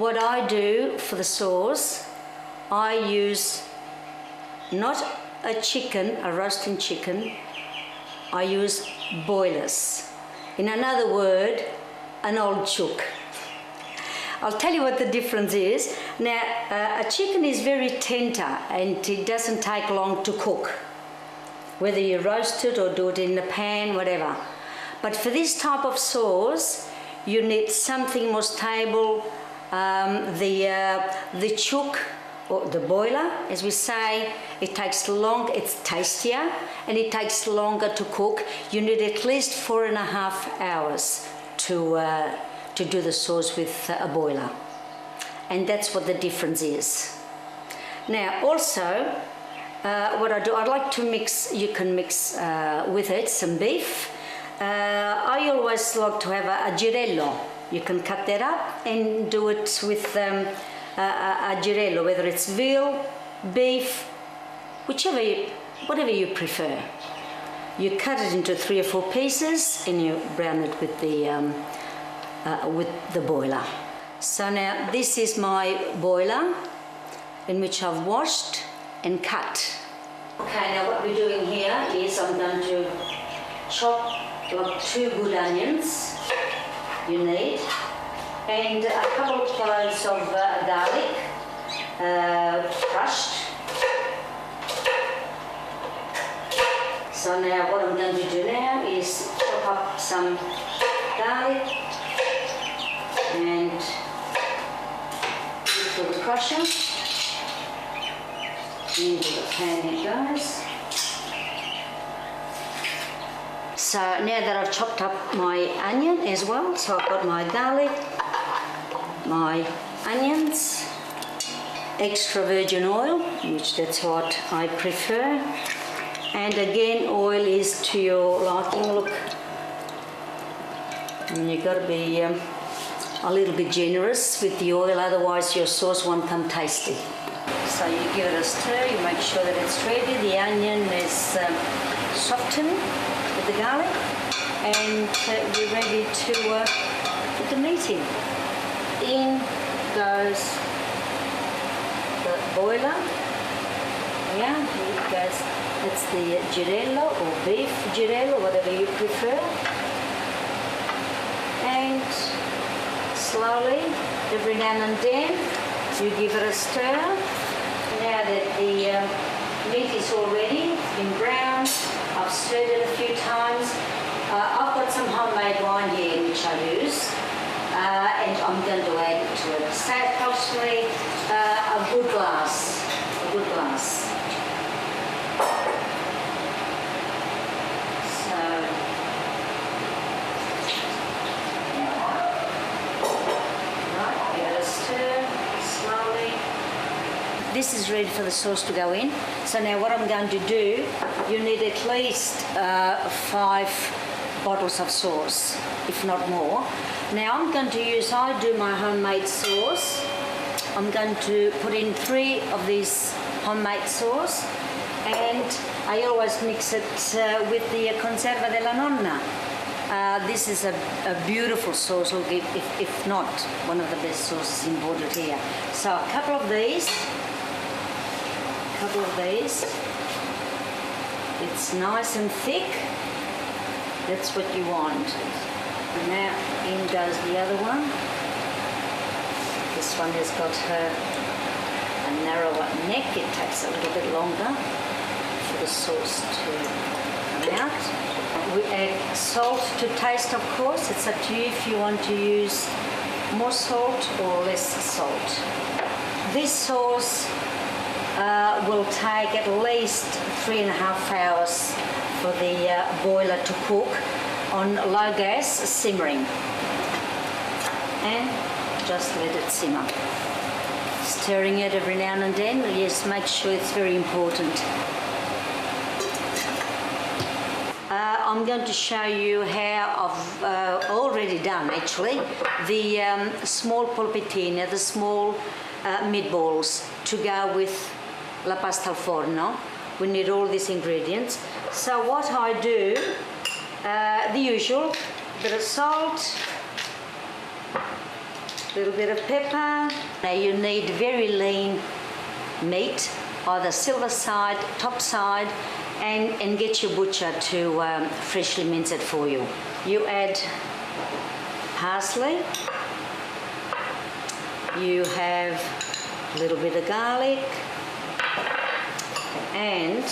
what I do for the sauce, I use not a chicken, a roasting chicken, I use boilers. In another word, an old chook. I'll tell you what the difference is. Now, a chicken is very tender and it doesn't take long to cook, whether you roast it or do it in the pan, whatever. But for this type of sauce, you need something more stable. The chook, or the boiler, as we say, it takes long, it's tastier and it takes longer to cook. You need at least 4.5 hours to do the sauce with a boiler. And that's what the difference is. Now also, what I do, I like to mix, you can mix with it some beef. I always like to have a girello. You can cut that up and do it with a girello, whether it's veal, beef, whatever you prefer. You cut it into 3 or 4 pieces and you brown it with the boiler. So now this is my boiler in which I've washed and cut. Okay, now what we're doing here is I'm going to chop like 2 good onions you need, and a couple of cloves of garlic, crushed. So now what I'm going to do now is chop up some garlic and put the crusher into the pan it goes. So now that I've chopped up my onion as well, so I've got my garlic, my onions, extra virgin oil, which that's what I prefer, and again oil is to your liking. Look, and you've got to be a little bit generous with the oil, otherwise your sauce won't come tasty. So you give it a stir, you make sure that it's ready, the onion is softened with the garlic, and we're ready to put the meat in. In goes the boiler. Yeah, it goes, it's the girello or beef girello, whatever you prefer. And slowly, every now and then, you give it a stir. Now that the meat is all ready, it's been browned, I've stirred it a few times. I've got some homemade wine here which I use, and I'm going to add it to it. So approximately a good glass. So, right, give it a stir slowly. This is ready for the sauce to go in. So now what I'm going to do, you need at least 5 bottles of sauce, if not more. Now I'm going to use, I do my homemade sauce. I'm going to put in 3 of these homemade sauce, and I always mix it with the conserva della nonna. This is a beautiful sauce, if not one of the best sauces imported here. So a couple of these. It's nice and thick. That's what you want. Now in goes the other one. This one has got a narrower neck. It takes a little bit longer for the sauce to come out. We add salt to taste, of course. It's up to you if you want to use more salt or less salt. This sauce will take at least 3.5 hours for the boiler to cook on low gas, simmering, and just let it simmer. Stirring it every now and then. Yes, make sure, it's very important. I'm going to show you how I've already done actually the small polpettine, the small meatballs to go with la pasta al forno. We need all these ingredients. So what I do, the usual, a bit of salt, little bit of pepper. Now you need very lean meat, either silver side, top side, and get your butcher to freshly mince it for you. You add parsley. You have a little bit of garlic and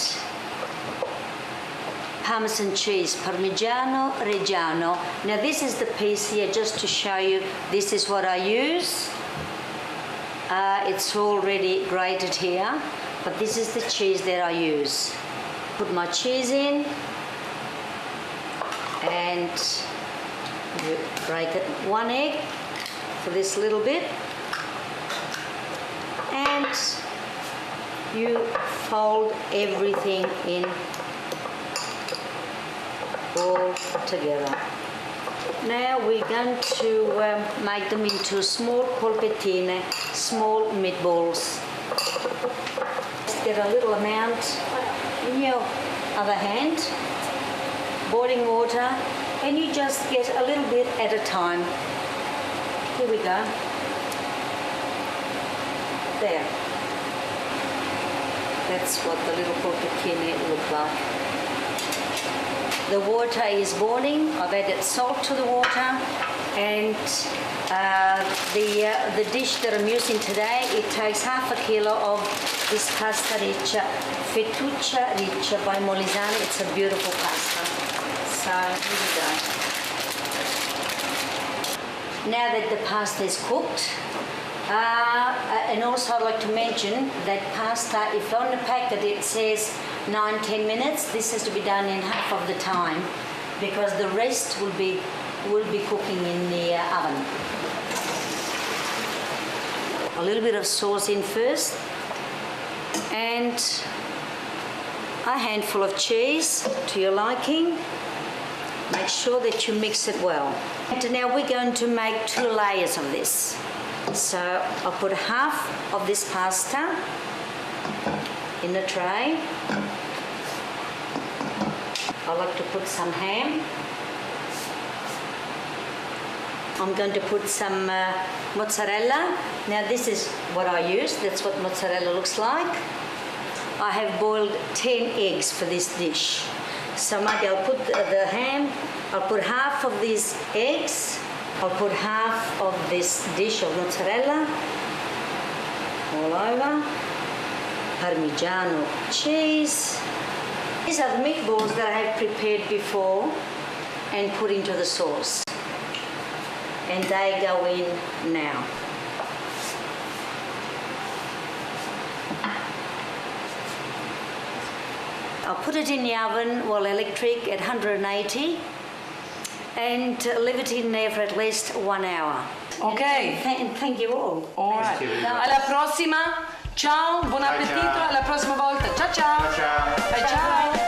Parmesan cheese, Parmigiano Reggiano. Now this is the piece here just to show you, this is what I use. It's already grated here, but this is the cheese that I use. Put my cheese in and you break it, 1 egg for this little bit, and you fold everything in all together. Now we're going to make them into small polpettine, small meatballs. Just get a little amount in your other hand, boiling water, and you just get a little bit at a time. Here we go. There. That's what the little polpettine look like. The water is boiling. I've added salt to the water, and the dish that I'm using today, it takes half a kilo of this pasta riccia, fettuccia riccia by Molisani. It's a beautiful pasta. So here we go. Now that the pasta is cooked, and also I'd like to mention that pasta, if on the packet it says 9-10 minutes, this has to be done in half of the time because the rest will be cooking in the oven. A little bit of sauce in first and a handful of cheese to your liking. Make sure that you mix it well. And now we're going to make 2 layers of this. So I'll put half of this pasta in the tray. I like to put some ham. I'm going to put some mozzarella. Now this is what I use. That's what mozzarella looks like. I have boiled 10 eggs for this dish. So maybe I'll put the ham, I'll put half of these eggs, I'll put half of this dish of mozzarella all over, Parmigiano cheese. These are the meatballs that I have prepared before and put into the sauce. And they go in now. I'll put it in the oven, well, electric at 180, and leave it in there for at least 1 hour. Ok. And thank you all. All right. Alla prossima. Ciao, buon appetito, alla prossima volta. Ciao ciao. Ciao. Ciao.